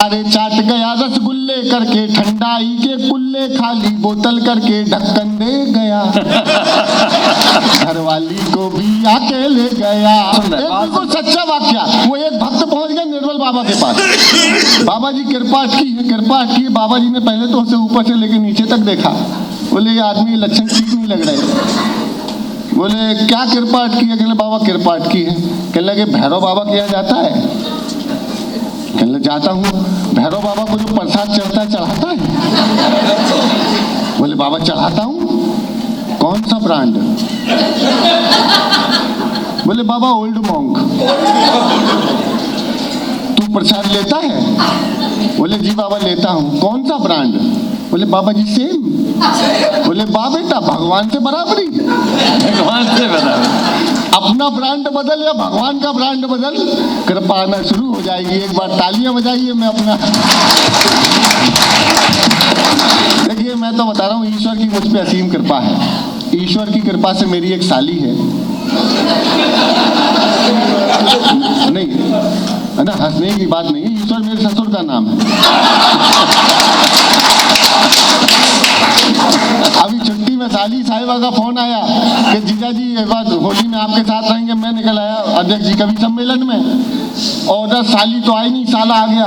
अरे चाट गया रसगुल्ले करके, ठंडाई के कुल्ले खाली बोतल करके ढक्कन दे गया। घरवाली को भी आके ले गया। बिल्कुल सच्चा वाक्या। वो एक भक्त पहुंच गया निर्मल बाबा के पास। बाबा जी कृपा की है, कृपा की है। बाबा जी ने पहले तो उसे ऊपर से लेके नीचे तक देखा। बोले ये आदमी लक्षण ठीक नहीं लग रहे। बोले क्या कृपा अटकी है? कहले बाबा कृपा अटकी है। कहने लगे भैरव बाबा के यहाँ जाता है? कहने जाता हूँ। भैरव बाबा को जो प्रसाद चढ़ता है चढ़ाता है? बोले बाबा चढ़ाता हूँ। कौन सा ब्रांड? बोले बाबा ओल्ड मॉन्क। तू प्रसाद लेता है? बोले जी बाबा लेता हूँ। कौन सा ब्रांड? बोले बाबा जी सेम। बोले बा बेटा भगवान से बराबरी। भगवान से बराबर। अपना ब्रांड बदल या भगवान का ब्रांड बदल, कृपा आना शुरू हो जाएगी। एक बार तालियां बजाइए। मैं अपना देखिए, मैं तो बता रहा हूँ ईश्वर की मुझ पे असीम कृपा है। ईश्वर की कृपा से मेरी एक साली है। नहीं है ना, हंसने की बात नहीं है। ईश्वर मेरे ससुर का नाम है। अभी छुट्टी में साली साहिबा का फोन आया कि जीजा जी एक बार होली में आपके साथ रहेंगे। मैं निकल आया अध्यक्ष जी कवि सम्मेलन में, और उधर साली तो आई नहीं, साला आ गया।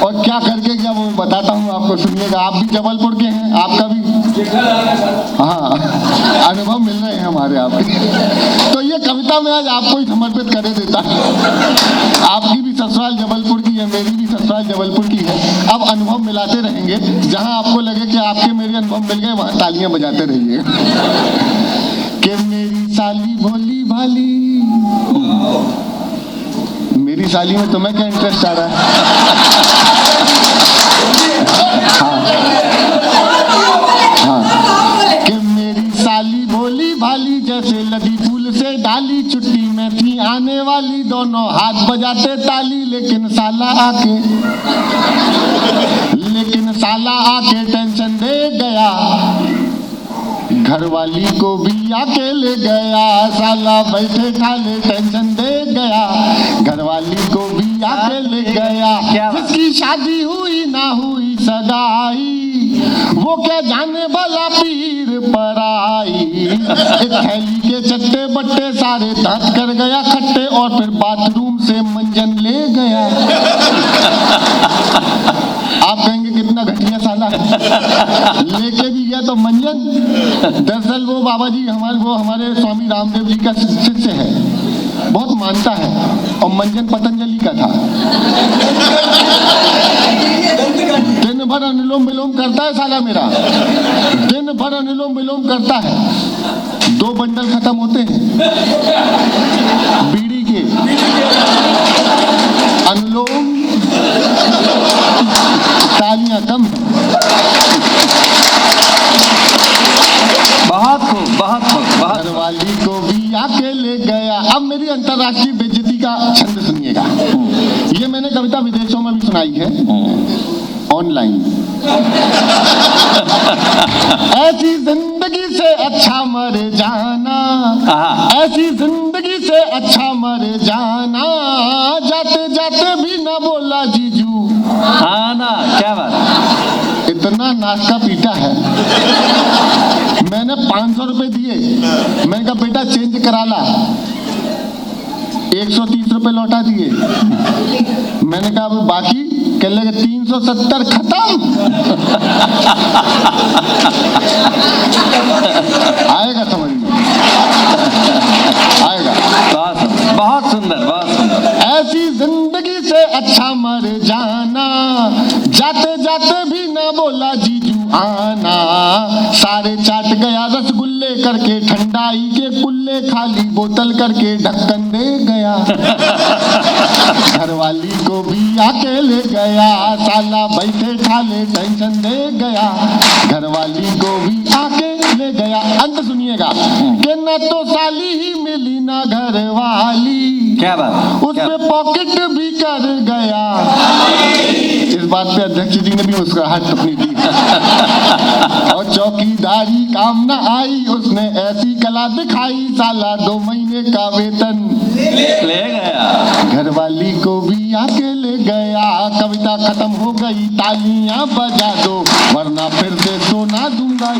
और क्या करके गया वो बताता हूँ आपको, सुनिएगा। आप भी जबलपुर के हैं, आपका भी हाँ अनुभव मिल रहे हैं हमारे आपके। तो ये कविता मैं आज आपको ही समर्पित करे देता हूँ। आपकी भी ससुराल जबलपुर की है, मेरी भी ससुराल जबलपुर की है। अब अनुभव मिलाते रहेंगे। जहाँ आपको लगे कि आपके मेरे अनुभव मिल गए, वहाँ तालियां बजाते रहिए। कि मेरी साली भोली भाली। मेरी साली में तुम्हें क्या इंटरेस्ट आ रहा है? हाँ। कि मेरी साली भोली भाली जैसे लदी फूल से डाली, छुट्टी में थी आने वाली, दोनों हाथ बजाते ताली। लेकिन साला आके टेंशन दे गया। घरवाली को भी आके ले गया। साला बैठे खाले टेंशन दे गया। घरवाली को भी आके ले गया। जिसकी शादी हुई ना हुई सगाई, वो क्या जाने भला पीर पर आई। एक थैली के चट्टे बट्टे सारे दांत कर गया खट्टे, और फिर बाथरूम से मंजन ले गया। आप कहेंगे कितना घटिया साला लेके भी गया तो मंजन। दरअसल वो बाबा जी हमारे स्वामी रामदेव जी का शिष्य है, बहुत मानता है, और मंजन पतंजलि का था। दिन भर अनुलोम विलोम करता है साला मेरा, दिन भर अनुलोम विलोम करता है। 2 बंडल खत्म होते हैं बीड़ी के। अनुलोम तालियां कम। बहुत खूब, बहुत खूब। घरवाली को भी आके ले गया। अब मेरी अंतर्राष्ट्रीय बेइज्जती का छंद सुनिएगा। ये मैंने कविता विदेशों में भी सुनाई है, ऑनलाइन। ऐसी जिंदगी से अच्छा मर जाना, ऐसी जिंदगी से अच्छा मर जाना, जाते जाते भी ना बोला जीजू। हाँ ना, क्या बात। इतना नाश्ता पीटा है। मैंने 500 रुपए दिए। मैंने कहा बेटा चेंज करा ला। 130 रुपए लौटा दिए। मैंने कहा बाकी? कहने लगे 370 खत्म। आएगा समझ में, आएगा। बहुत सुंदर, बहुत सुंदर। ऐसी जिंदगी से अच्छा मर जाना, जाते जाते भी ना बोला जीजू आना। सारे चाट गया रसगुल्ले करके, ठंडाई के कुल्ले खाली बोतल करके ढक्कन दे गया। घरवाली को भी आके ले गया। साला बैठे खाले टेंशन दे गया। घरवाली को भी आके ले गया। अंत सुनिएगा कि न तो साली ही मिली ना घरवाली, क्या बात। उसमें पॉकेट भी कर गया। इस बात पे अध्यक्ष जी ने भी मुस्कुराहट अपनी दी। और चौकीदारी काम न आई, उसने ऐसी कला दिखाई, साला 2 महीने का वेतन ले गया। घरवाली को भी आके ले गया। कविता खत्म हो गई, तालियां बजा दो वरना फिर से सोना दूंगा।